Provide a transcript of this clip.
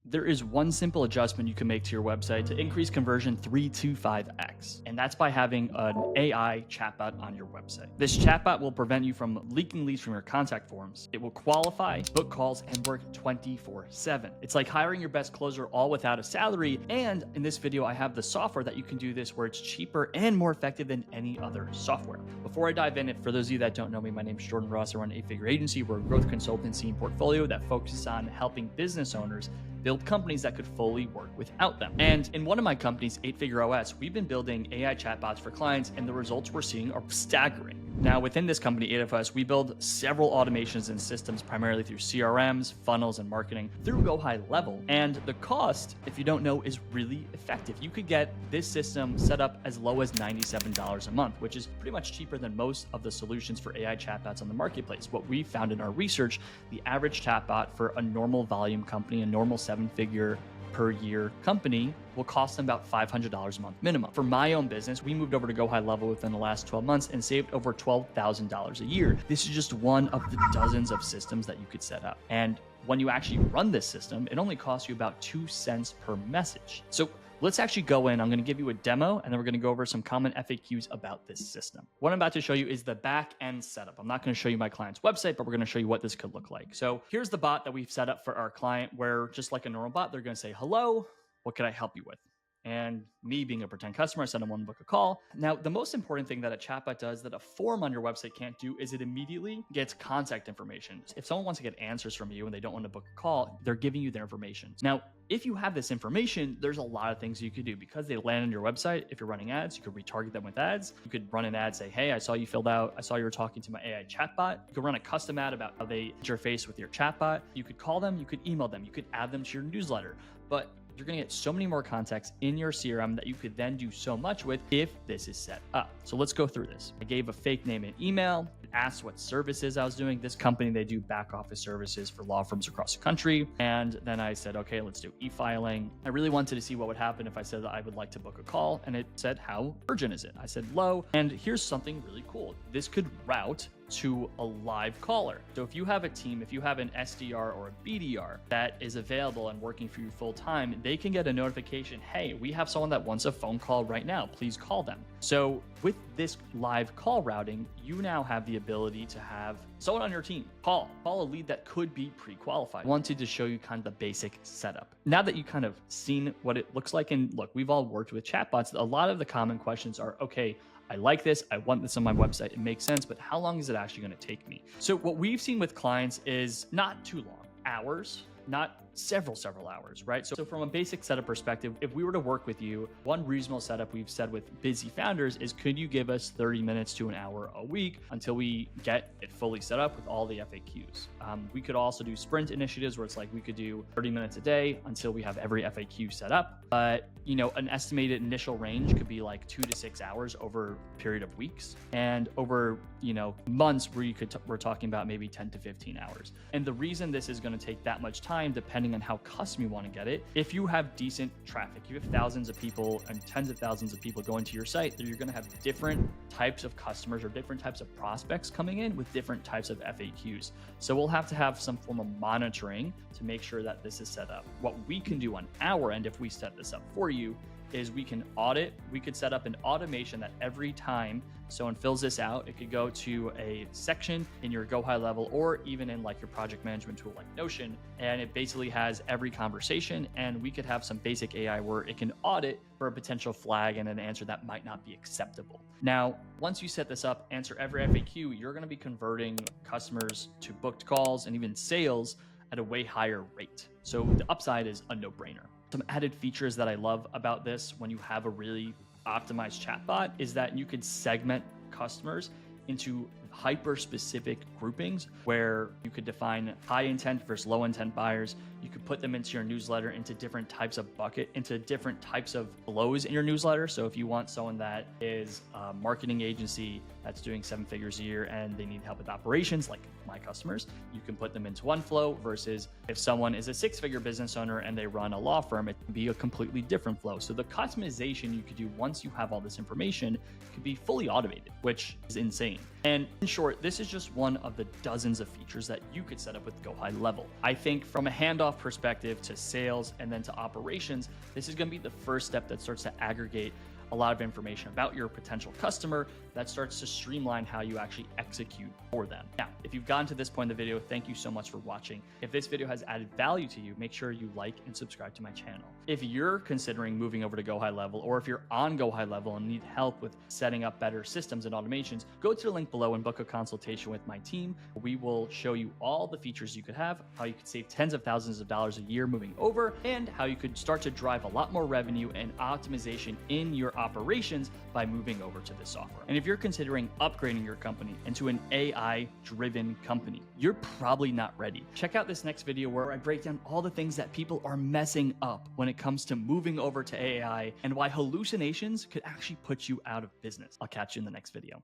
There is one simple adjustment you can make to your website to increase conversion 3 to 5x, and that's by having an AI chatbot on your website. This chatbot will prevent you from leaking leads from your contact forms. It will qualify, book calls, and work 24/7. It's like hiring your best closer all without a salary, and in this video, I have the software that you can do this where it's cheaper and more effective than any other software. Before I dive in, for those of you that don't know me, my name is Jordan Ross. I run an 8-figure agency. We're a growth consultancy and portfolio that focuses on helping business owners build companies that could fully work without them. And in one of my companies, 8-Figure OS, we've been building AI chatbots for clients, and the results we're seeing are staggering. Now, within this company, 8FS, we build several automations and systems primarily through CRMs, funnels, and marketing through Go High Level. And the cost, if you don't know, is really effective. You could get this system set up as low as $97 a month, which is pretty much cheaper than most of the solutions for AI chatbots on the marketplace. What we found in our research, the average chatbot for a normal volume company, a normal 7-figure per year company, will cost them about $500 a month minimum. For my own business, we moved over to Go High Level within the last 12 months and saved over $12,000 a year. This is just one of the dozens of systems that you could set up. And when you actually run this system, it only costs you about 2 cents per message. So let's actually go in. I'm going to give you a demo, and then we're going to go over some common FAQs about this system. What I'm about to show you is the back end setup. I'm not going to show you my client's website, but we're going to show you what this could look like. So here's the bot that we've set up for our client, where just like a normal bot, they're going to say, hello, what can I help you with? And me being a pretend customer, I send them one, book a call. Now, the most important thing that a chatbot does that a form on your website can't do is it immediately gets contact information. If someone wants to get answers from you and they don't want to book a call, they're giving you their information. Now, if you have this information, there's a lot of things you could do because they land on your website. If you're running ads, you could retarget them with ads. You could run an ad, say, hey, I saw you were talking to my AI chatbot. You could run a custom ad about how they interface with your chatbot. You could call them, you could email them, you could add them to your newsletter. But you're going to get so many more contacts in your CRM that you could then do so much with if this is set up. So let's go through this. I gave a fake name and email, asked what services I was doing. This company, they do back office services for law firms across the country. And then I said, okay, let's do e-filing. I really wanted to see what would happen if I said that I would like to book a call. And it said, how urgent is it? I said low. And here's something really cool. This could route to a live caller. So if you have a team, if you have an SDR or a BDR that is available and working for you full time, they can get a notification, hey, we have someone that wants a phone call right now, please call them. So with this live call routing, you now have the ability to have someone on your team call a lead that could be pre-qualified. I wanted to show you kind of the basic setup. Now that you've kind of seen what it looks like, and look, we've all worked with chatbots, a lot of the common questions are, okay, I like this, I want this on my website, it makes sense, but how long is it actually going to take me? So what we've seen with clients is not too long, hours, not several hours, right? So from a basic setup perspective, if we were to work with you, one reasonable setup we've said with busy founders is, could you give us 30 minutes to an hour a week until we get it fully set up with all the FAQs? We could also do sprint initiatives where it's like we could do 30 minutes a day until we have every FAQ set up. But an estimated initial range could be like 2 to 6 hours over a period of weeks, and over months where we're talking about maybe 10 to 15 hours. And the reason this is going to take that much time, depending on how custom you want to get it, if you have decent traffic, you have thousands of people and tens of thousands of people going to your site, then you're going to have different types of customers or different types of prospects coming in with different types of FAQs. So we'll have to have some form of monitoring to make sure that this is set up. What we can do on our end, if we set this up for you, is we can audit. We could set up an automation that every time someone fills this out, it could go to a section in your Go High Level or even in like your project management tool like Notion, and it basically has every conversation, and we could have some basic AI where it can audit for a potential flag and an answer that might not be acceptable. Now, once you set this up, answer every FAQ, you're going to be converting customers to booked calls and even sales at a way higher rate. So the upside is a no-brainer. Some added features that I love about this when you have a really optimized chatbot is that you could segment customers into hyper-specific groupings where you could define high intent versus low intent buyers. You could put them into your newsletter into different types of bucket, into different types of flows in your newsletter. So if you want someone that is a marketing agency that's doing 7 figures a year and they need help with operations, like my customers, you can put them into one flow, versus if someone is a 6-figure business owner and they run a law firm, it can be a completely different flow. So the customization you could do once you have all this information could be fully automated, which is insane. And in short, this is just one of the dozens of features that you could set up with Go High Level. I think from a handoff perspective to sales and then to operations, this is going to be the first step that starts to aggregate a lot of information about your potential customer that starts to streamline how you actually execute for them. Now, if you've gotten to this point in the video, thank you so much for watching. If this video has added value to you, make sure you like and subscribe to my channel. If you're considering moving over to Go High Level, or if you're on Go High Level and need help with setting up better systems and automations, go to the link below and book a consultation with my team. We will show you all the features you could have, how you could save tens of thousands of dollars a year moving over, and how you could start to drive a lot more revenue and optimization in your operations by moving over to this software. And if you're considering upgrading your company into an AI-driven company, you're probably not ready. Check out this next video where I break down all the things that people are messing up when it comes to moving over to AI and why hallucinations could actually put you out of business. I'll catch you in the next video.